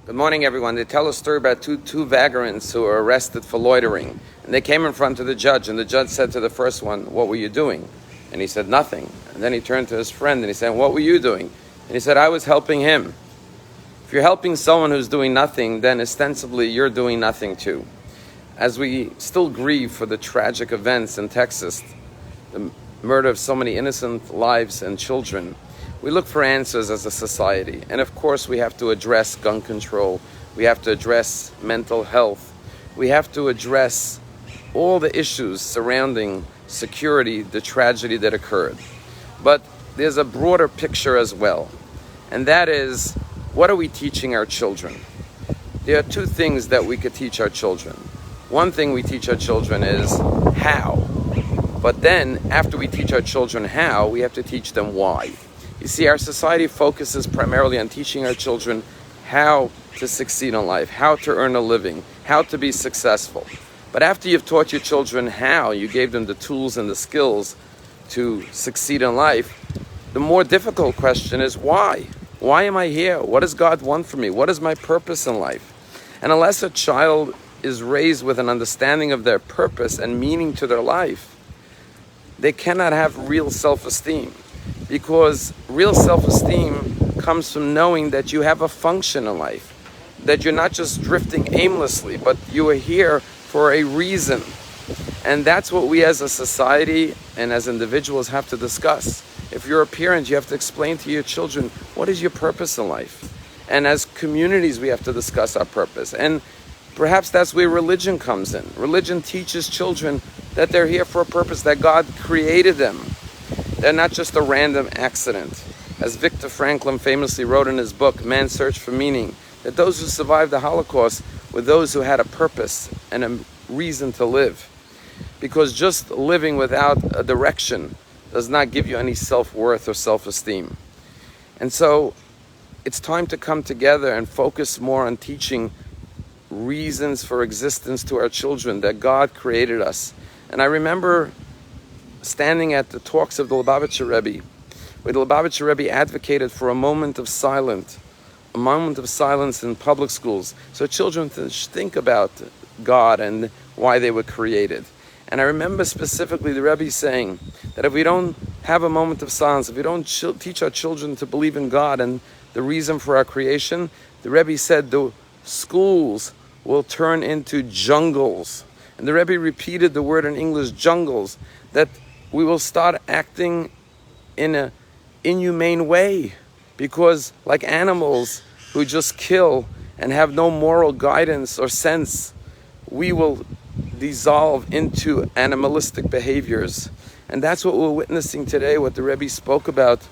Good morning, everyone. They tell a story about two vagrants who were arrested for loitering. And they came in front of the judge, and the judge said to the first one, "What were you doing?" And he said, "Nothing." And then he turned to his friend and he said, "What were you doing?" And he said, "I was helping him." If you're helping someone who's doing nothing, then ostensibly you're doing nothing too. As we still grieve for the tragic events in Texas, the murder of so many innocent lives and children, we look for answers as a society. And of course we have to address gun control, we have to address mental health, we have to address all the issues surrounding security, the tragedy that occurred. But there's a broader picture as well, and that is, what are we teaching our children? There are two things that we could teach our children. One thing we teach our children is how. But then, after we teach our children how, we have to teach them why. You see, our society focuses primarily on teaching our children how to succeed in life, how to earn a living, how to be successful. But after you've taught your children how, you gave them the tools and the skills to succeed in life, the more difficult question is why? Why am I here? What does God want from me? What is my purpose in life? And unless a child is raised with an understanding of their purpose and meaning to their life, they cannot have real self-esteem. Because real self-esteem comes from knowing that you have a function in life, that you're not just drifting aimlessly, but you are here for a reason. And that's what we as a society and as individuals have to discuss. If you're a parent, you have to explain to your children, what is your purpose in life? And as communities, we have to discuss our purpose. And perhaps that's where religion comes in. Religion teaches children that they're here for a purpose, that God created them. They're not just a random accident. As Viktor Frankl famously wrote in his book, Man's Search for Meaning, that those who survived the Holocaust were those who had a purpose and a reason to live. Because just living without a direction does not give you any self-worth or self-esteem. And so it's time to come together and focus more on teaching reasons for existence to our children, that God created us. And I remember standing at the talks of the Lubavitcher Rabbi, where the Lubavitcher Rabbi advocated for a moment of silence in public schools, so children think about God and why they were created. And I remember specifically the Rebbe saying that if we don't have a moment of silence, if we don't teach our children to believe in God and the reason for our creation, the Rebbe said the schools will turn into jungles. And the Rebbe repeated the word in English, jungles, that we will start acting in an inhumane way, because like animals who just kill and have no moral guidance or sense, we will dissolve into animalistic behaviors. And that's what we're witnessing today, what the Rebbe spoke about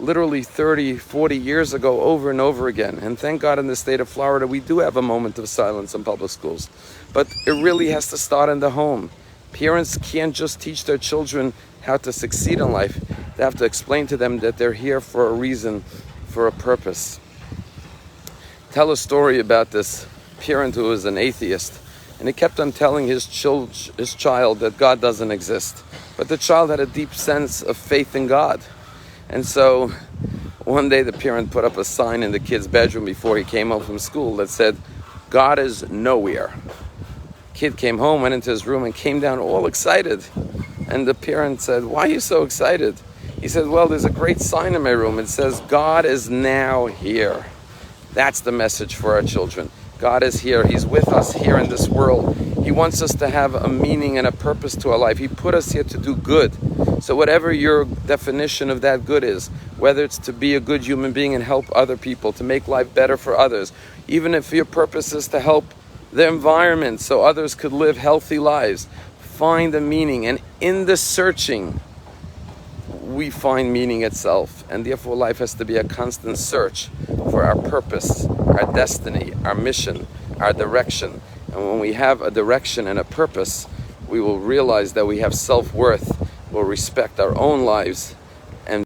literally 30, 40 years ago over and over again. And thank God in the state of Florida we do have a moment of silence in public schools. But it really has to start in the home. Parents can't just teach their children how to succeed in life. They have to explain to them that they're here for a reason, for a purpose. Tell a story about this parent who was an atheist, and he kept on telling his child that God doesn't exist. But the child had a deep sense of faith in God. And so one day the parent put up a sign in the kid's bedroom before he came home from school that said, "God is nowhere." Kid came home, went into his room, and came down all excited. And the parent said, "Why are you so excited?" He said, "Well, there's a great sign in my room. It says, God is now here." That's the message for our children. God is here. He's with us here in this world. He wants us to have a meaning and a purpose to our life. He put us here to do good. So whatever your definition of that good is, whether it's to be a good human being and help other people, to make life better for others, even if your purpose is to help the environment so others could live healthy lives, find the meaning. And in the searching, we find meaning itself. And therefore life has to be a constant search for our purpose, our destiny, our mission, our direction. And when we have a direction and a purpose, we will realize that we have self-worth, we'll respect our own lives,